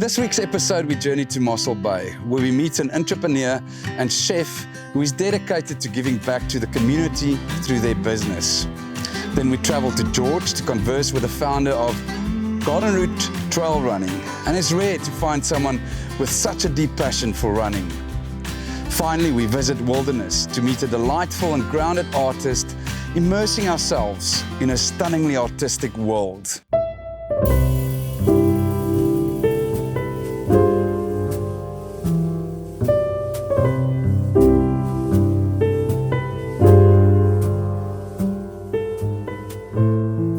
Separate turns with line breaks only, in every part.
In this week's episode, we journey to Mossel Bay, where we meet an entrepreneur and chef who is dedicated to giving back to the community through their business. Then we travel to George to converse with the founder of Garden Route Trail Running, and it's rare to find someone with such a deep passion for running. Finally, we visit Wilderness to meet a delightful and grounded artist, immersing ourselves in a stunningly artistic world.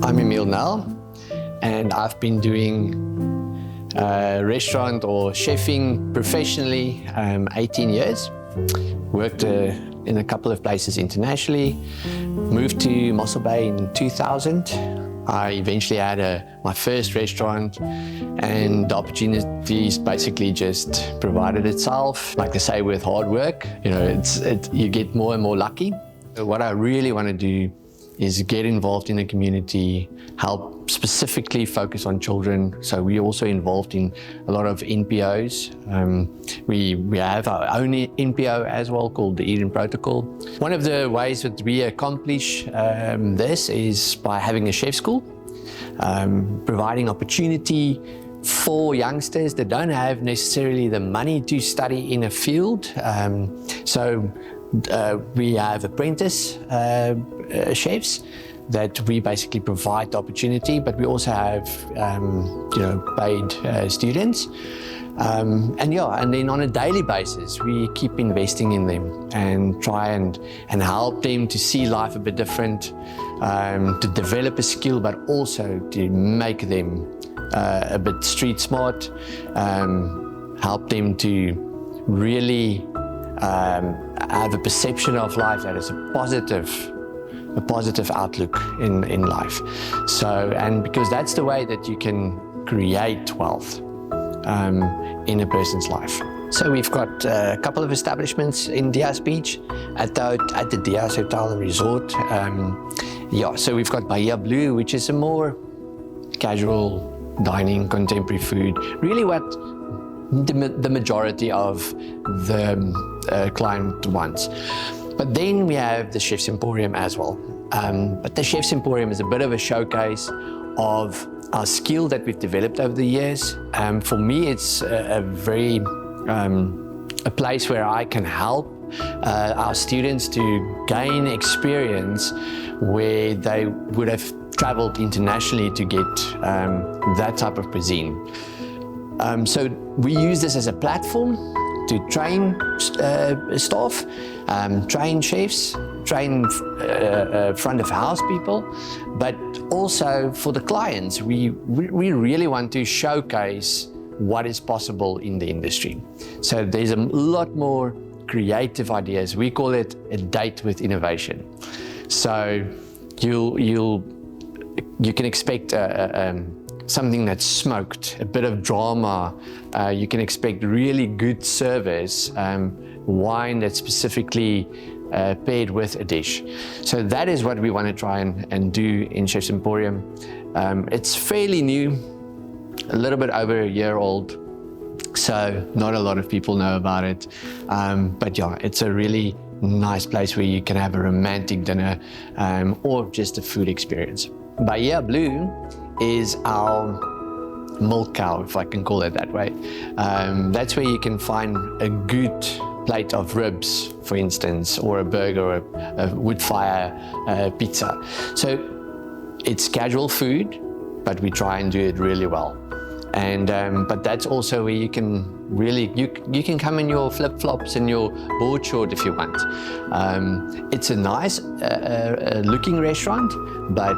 I'm Emile now, and I've been doing restaurant or chefing professionally 18 years. Worked in a couple of places internationally. Moved to Mossel Bay in 2000. I eventually had my first restaurant, and the opportunities basically just provided itself. Like they say, with hard work, you get more and more lucky. What I really want to do is get involved in the community, help specifically focus on children. So we're also involved in a lot of NPOs. We have our own NPO as well, called the Eden Protocol. One of the ways that we accomplish this is by having a chef school, providing opportunity for youngsters that don't have necessarily the money to study in a field. We have apprentice chefs that we basically provide the opportunity, but we also have paid students. And then on a daily basis, we keep investing in them and try and help them to see life a bit different, to develop a skill, but also to make them a bit street smart, help them to really have a perception of life that is a positive outlook in life. And because that's the way that you can create wealth in a person's life. So we've got a couple of establishments in Diaz Beach at the Diaz Hotel and Resort. So we've got Bahia Blue, which is a more casual dining, contemporary food, really what the majority of the client wants. But then we have the Chef's Emporium as well. But the Chef's Emporium is a bit of a showcase of our skill that we've developed over the years. For me, it's a place where I can help our students to gain experience where they would have traveled internationally to get that type of cuisine. So we use this as a platform to train staff, train chefs, train front of house people, but also for the clients, we really want to showcase what is possible in the industry. So there's a lot more creative ideas. We call it a date with innovation. So you can expect something that's smoked, a bit of drama. You can expect really good service, wine that's specifically paired with a dish. So that is what we want to try and do in Chef's Emporium. It's fairly new, a little bit over a year old, so not a lot of people know about it. But yeah, it's a really nice place where you can have a romantic dinner or just a food experience. Bahia Blue is our milk cow, if I can call it that way. That's where you can find a good plate of ribs, for instance, or a burger, or a wood fire pizza. So it's casual food, but we try and do it really well. And but that's also where you can really, you can come in your flip-flops and your board short if you want. It's a nice looking restaurant, but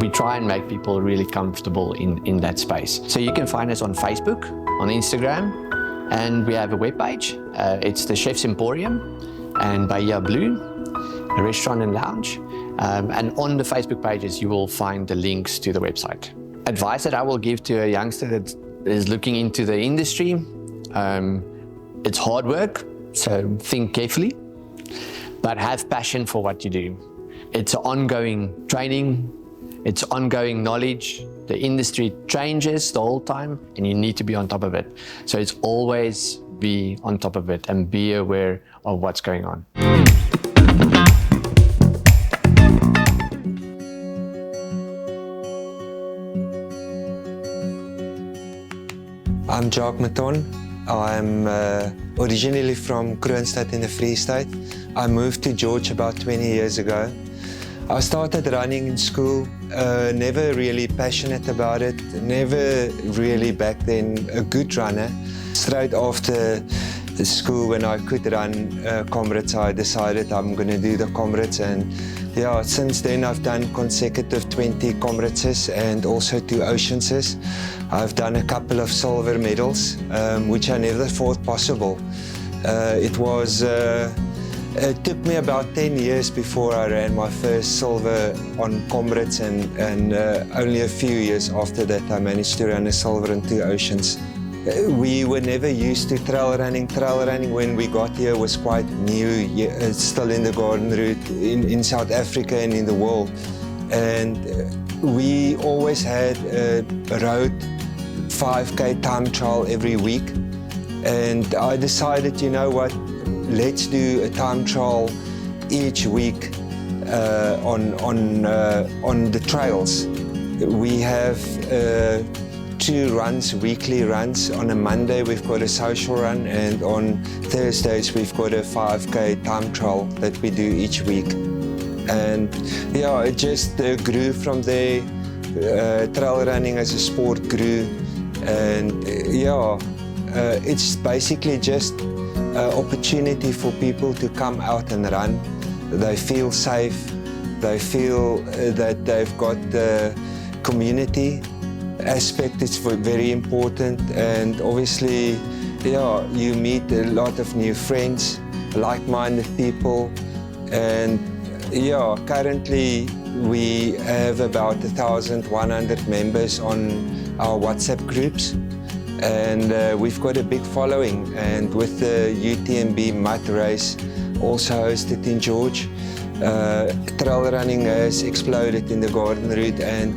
we try and make people really comfortable in that space. So you can find us on Facebook, on Instagram, and we have a webpage. It's the Chef's Emporium and Bahia Blue, a restaurant and lounge. And on the Facebook pages, you will find the links to the website. Advice that I will give to a youngster that is looking into the industry, it's hard work, so think carefully, but have passion for what you do. It's an ongoing training It's ongoing knowledge. The industry changes the whole time and you need to be on top of it. So it's always be on top of it and be aware of what's going on.
I'm Jacques Mouton. I'm originally from Kroonstad in the Free State. I moved to George about 20 years ago. I started running in school, never really passionate about it, never really back then a good runner. Straight after the school when I could run comrades, I decided I'm going to do the comrades, and yeah, since then I've done consecutive 20 comrades and also 2 oceanses. I've done a couple of silver medals, which I never thought possible. It took me about 10 years before I ran my first silver on comrades, and only a few years after that I managed to run a silver in 2 oceans. We were never used to trail running. Trail running when we got here was quite new. It's still in the garden route in South Africa and in the world. And we always had a road 5K time trial every week. And I decided, you know what, let's do a time trial each week on the trails. We have 2 runs, weekly runs. On a Monday we've got a social run, and on Thursdays we've got a 5K time trial that we do each week. And yeah, it just grew from there. Trail running as a sport grew, and yeah, it's basically just an opportunity for people to come out and run. They feel safe, they feel that they've got the community aspect is very important, and obviously, yeah, you meet a lot of new friends, like-minded people, and yeah, currently we have about 1,100 members on our WhatsApp groups, and we've got a big following. And with the UTMB mud race also hosted in George, trail running has exploded in the garden route, and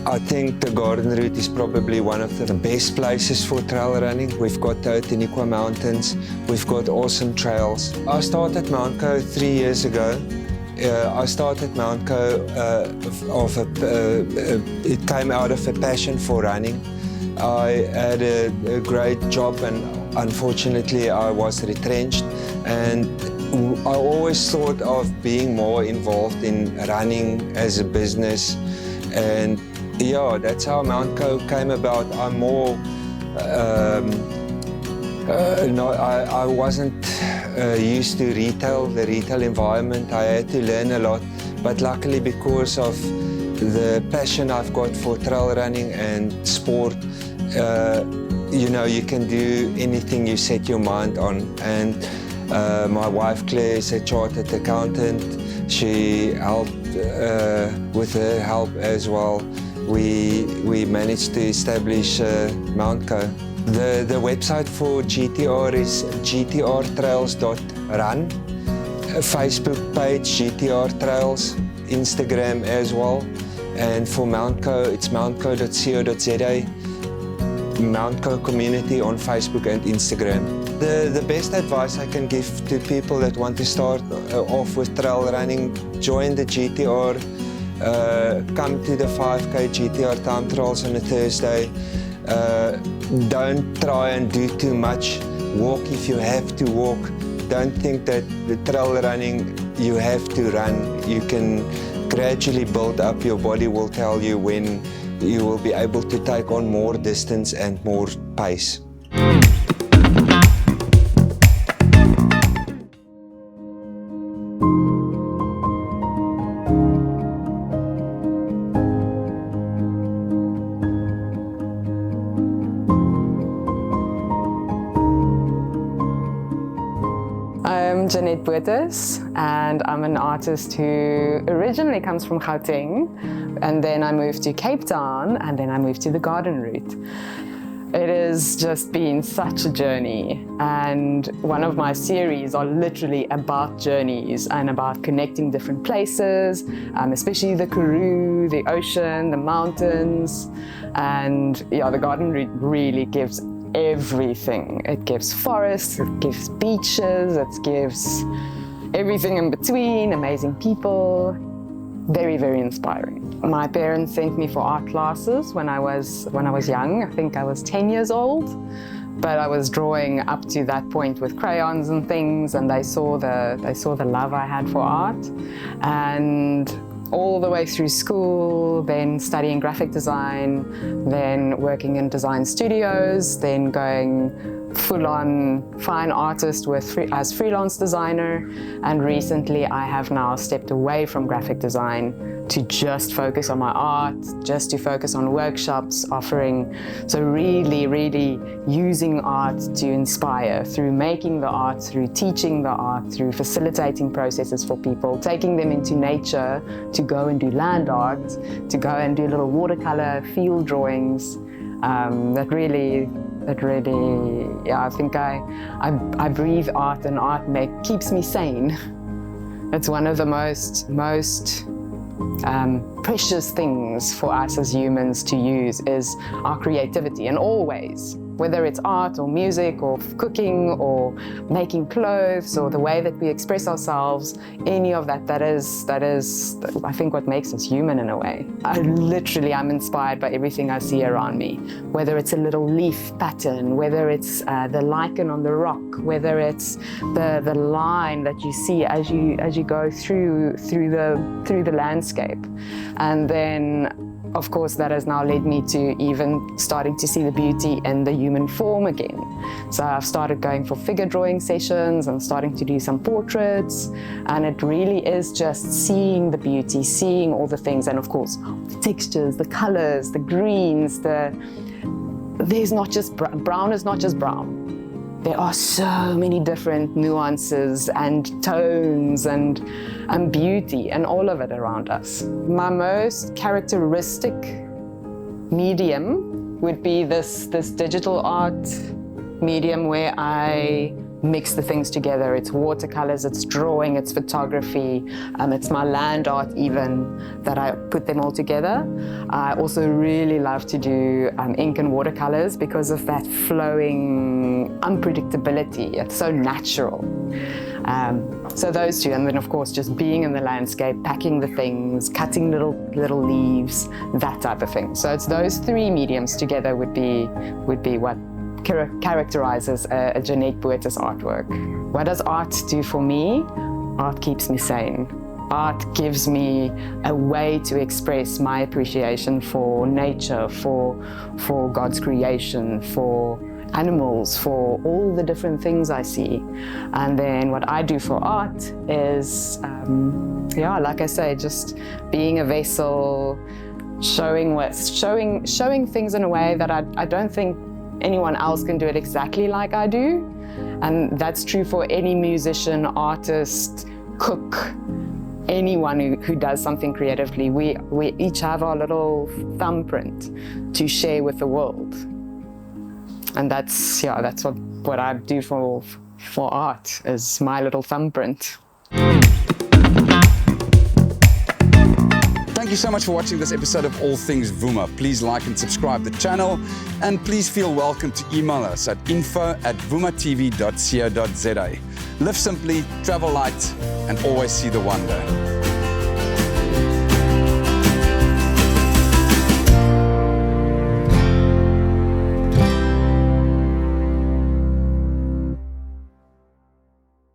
I think the garden route is probably one of the best places for trail running. We've got the Outeniqua Mountains, we've got awesome trails. I started Mount Co 3 years ago. I started Mount Co, it came out of a passion for running. I had a great job, and unfortunately I was retrenched, and I always thought of being more involved in running as a business. And yeah, that's how Mount Co came about. I'm more, I wasn't used to the retail environment. I had to learn a lot, but luckily because of the passion I've got for trail running and sport, you know, you can do anything you set your mind on. And my wife Claire is a chartered accountant. She helped with her help as well. We managed to establish Mount Co. The website for GTR is gtrtrails.run, Facebook page GTR Trails, Instagram as well, and for Mount Co it's mountco.co.za, Mount Co community on Facebook and Instagram. The best advice I can give to people that want to start off with trail running: join the GTR, come to the 5K GTR time trials on a Thursday. Don't try and do too much. Walk if you have to walk. Don't think that the trail running you have to run. You can gradually build up. Your body will tell you when you will be able to take on more distance and more pace.
I'm Jeanette Botes, and I'm an artist who originally comes from Gauteng, and then I moved to Cape Town, and then I moved to the garden route. It has just been such a journey, and one of my series are literally about journeys and about connecting different places, especially the Karoo, the ocean, the mountains, and yeah, the garden really gives everything. It gives forests, it gives beaches, it gives everything in between, amazing people. Very, very inspiring. My parents sent me for art classes when I was young. I think I was 10 years old, but I was drawing up to that point with crayons and things, and they saw the love I had for art. And all the way through school, then studying graphic design, then working in design studios, then going full-on fine artist as freelance designer, and recently I have now stepped away from graphic design to just focus on my art, just to focus on workshops, offering, so really using art to inspire through making the art, through teaching the art, through facilitating processes for people, taking them into nature to go and do land art, to go and do little watercolor field drawings. That really, yeah, I think I breathe art, and art keeps me sane. It's one of the most precious things for us as humans to use is our creativity, and always, whether it's art or music or cooking or making clothes or the way that we express ourselves, any of that is I think what makes us human in a way. I'm inspired by everything I see around me, whether it's a little leaf pattern, whether it's the lichen on the rock, whether it's the line that you see as you go through the landscape. And then of course, that has now led me to even starting to see the beauty in the human form again. So I've started going for figure drawing sessions, I'm starting to do some portraits, and it really is just seeing the beauty, seeing all the things, and of course, the textures, the colors, the greens, there's not just brown is not just brown. There are so many different nuances and tones and beauty and all of it around us. My most characteristic medium would be this digital art medium where I mix the things together. It's watercolors, it's drawing, it's photography, it's my land art even, that I put them all together. I also really love to do ink and watercolors because of that flowing unpredictability. It's so natural. So those two, and then of course just being in the landscape, packing the things, cutting little leaves, that type of thing. So it's those three mediums together would be what characterizes a Jeanette Botha's artwork. What does art do for me? Art keeps me sane. Art gives me a way to express my appreciation for nature, for God's creation, for animals, for all the different things I see. And then what I do for art is, like I say, just being a vessel, showing things in a way that I don't think anyone else can do it exactly like I do. And that's true for any musician, artist, cook, anyone who does something creatively. We each have our little thumbprint to share with the world. And that's what I do for art, is my little thumbprint.
Thank you so much for watching this episode of All Things Vuma. Please like and subscribe the channel, and please feel welcome to email us at info@vumatv.co.za. Live simply, travel light, and always see the wonder.